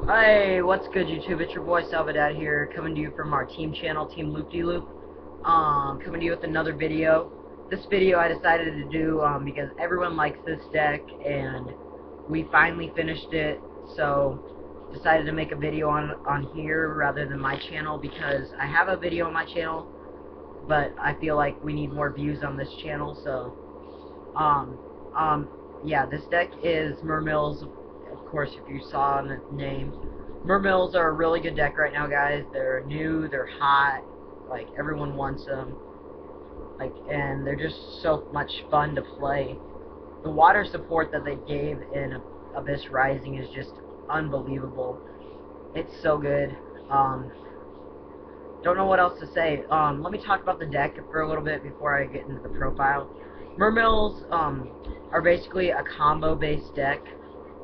Hey, what's good, YouTube? It's your boy Salvadad here, coming to you from our team channel, Team Loop De Loop. Coming to you with another video. This video I decided to do because everyone likes this deck, and we finally finished it. So decided to make a video on here rather than my channel, because I have a video on my channel, but I feel like we need more views on this channel. So yeah, this deck is Mermills. Of course, if you saw in the name, Mermills are a really good deck right now, guys. They're new, they're hot, like everyone wants them, and they're just so much fun to play. The water support that they gave in Abyss Rising is just unbelievable. It's so good. Don't know what else to say. Let me talk about the deck for a little bit before I get into the profile. Mermills are basically a combo-based deck.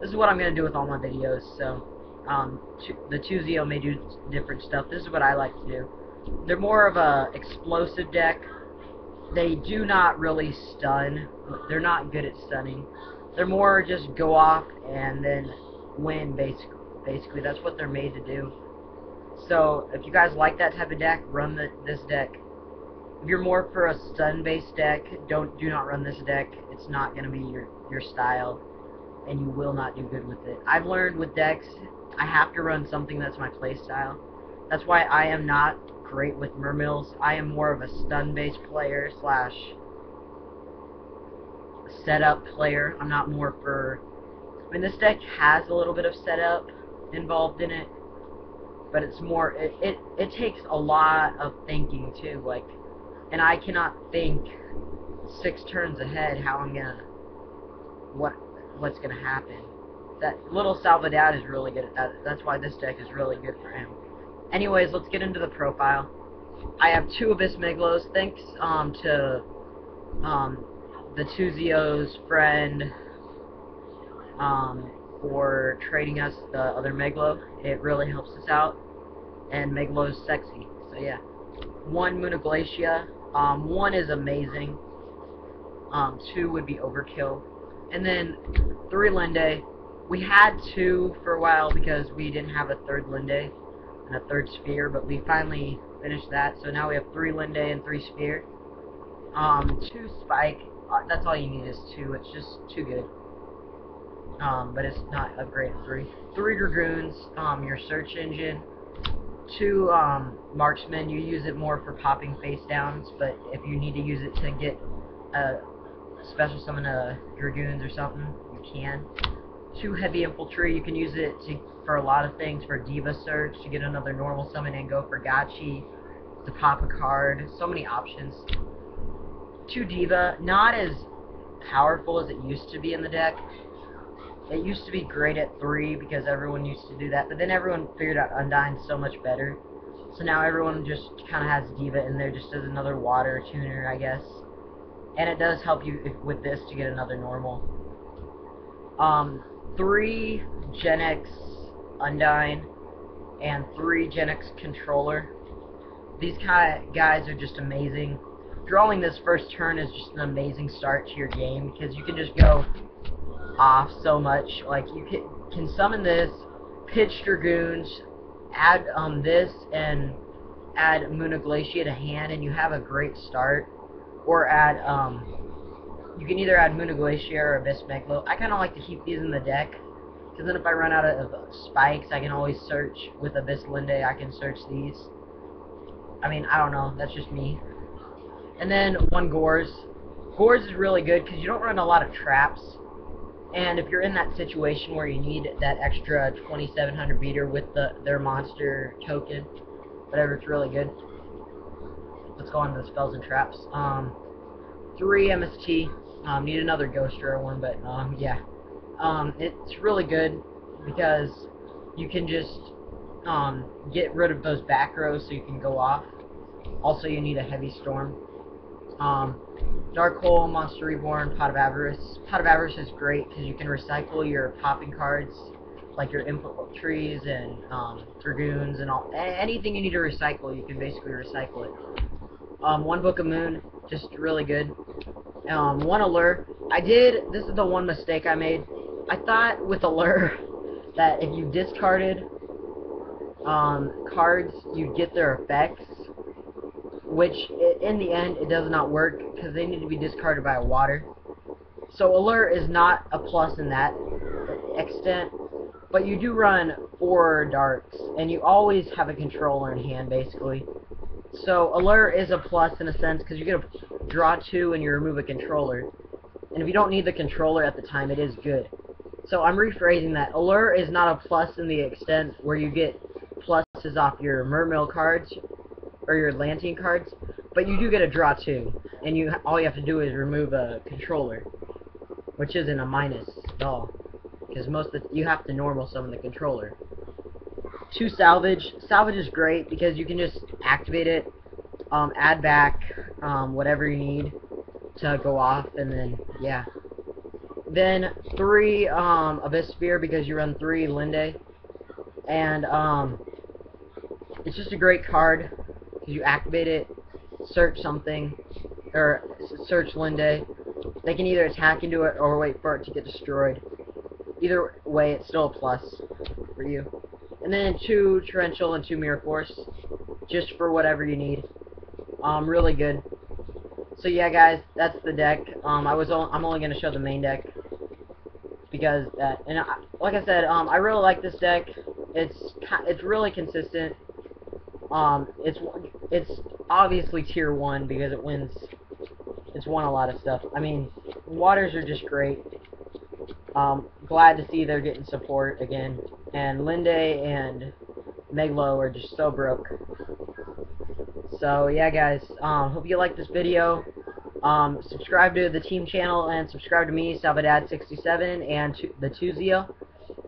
This is what I'm going to do with all my videos, so the 2ZO may do different stuff. This is what I like to do. They're more of a explosive deck. They do not really stun. They're not good at stunning. They're more just go off and then win, basically. That's what they're made to do. So if you guys like that type of deck, run this deck. If you're more for a stun-based deck, do not run this deck. It's not going to be your style, and you will not do good with it. I've learned with decks, I have to run something that's my playstyle. That's why I am not great with Mermills. I am more of a stun-based player slash setup player. I'm not more for... I mean, this deck has a little bit of setup involved in it, but it's more... It takes a lot of thinking, too. And I cannot think 6 turns ahead how I'm gonna... what's going to happen. That little Salvadad is really good at that. That's why this deck is really good for him. Anyways, let's get into the profile. I have 2 Abyss Meglos. Thanks to the 2ZO's friend for trading us the other Meglo. It really helps us out. And Meglo's sexy. So yeah. 1 Moon of Glacia. 1 is amazing. 2 would be overkill. And then 3 Linde. We had 2 for a while because we didn't have a 3rd Linde and a 3rd Sphere, but we finally finished that. So now we have 3 Linde and 3 Sphere. 2 Spike. That's all you need is 2. It's just too good. But it's not a great 3. 3 Dragoons. Your search engine. 2 Marksmen. You use it more for popping face downs, but if you need to use it to get special summon Dragoons or something, you can. 2 Heavy Infantry, you can use it for a lot of things, for Diva Search, to get another normal summon, and go for Gachi, to pop a card. So many options. 2 Diva, not as powerful as it used to be in the deck. It used to be great at 3 because everyone used to do that, but then everyone figured out Undyne so much better. So now everyone just kind of has Diva in there just as another water tuner, I guess. And it does help you with this to get another normal. 3 Gen X Undyne and 3 Gen X Controller. These guys are just amazing. Drawing this first turn is just an amazing start to your game, because you can just go off so much. Like, you can summon this, pitch Dragoons, add this, and add Moon of Glacia to hand, and you have a great start. Or add, you can either add Moon of Glacia or Abyss Meglo. I kind of like to keep these in the deck, because then if I run out of spikes, I can always search with Abyss Linde. I can search these. I mean, I don't know, that's just me. And then 1 Gores. Gores is really good because you don't run a lot of traps. And if you're in that situation where you need that extra 2700 beater with their monster token, whatever, it's really good. Let's go on to the spells and traps. 3 MST. Need another Ghost Rare one, but yeah. It's really good because you can just get rid of those back rows so you can go off. Also, you need a Heavy Storm. Dark Hole, Monster Reborn, Pot of Avarice. Pot of Avarice is great because you can recycle your popping cards, like your input trees and Dragoons and all. Anything you need to recycle, you can basically recycle it. 1 Book of Moon, just really good. 1 Allure. This is the one mistake I made. I thought with Allure, that if you discarded cards, you get their effects, which in the end it does not work because they need to be discarded by a water. So alert is not a plus in that extent, but you do run 4 darks, and you always have a controller in hand, basically. So alert is a plus in a sense, because you get to draw 2 and you remove a controller. And if you don't need the controller at the time, it is good. So I'm rephrasing that. Alert is not a plus in the extent where you get pluses off your Mermill cards, or your Merlantian cards, but you do get a draw 2. And all you have to do is remove a controller, which isn't a minus at all, because you have to normal summon the controller. 2 salvage. Salvage is great because you can just activate it, add back whatever you need to go off, and then yeah. Then 3 Abyss Sphere because you run 3 Linde, and it's just a great card because you activate it, search something, or search Linde. They can either attack into it or wait for it to get destroyed. Either way, it's still a plus for you. And then 2 Torrential and 2 Mirror Force, just for whatever you need. Really good. So yeah, guys, that's the deck. I'm only gonna show the main deck because like I said, I really like this deck. It's really consistent. It's obviously tier 1 because it wins. It's won a lot of stuff. I mean, waters are just great. Glad to see they're getting support again. And Linde and Meglo are just so broke. So yeah, guys, hope you like this video. Subscribe to the team channel and subscribe to me, Salvadad67, and to the Tuzio,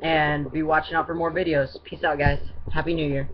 and be watching out for more videos. Peace out, guys. Happy New Year.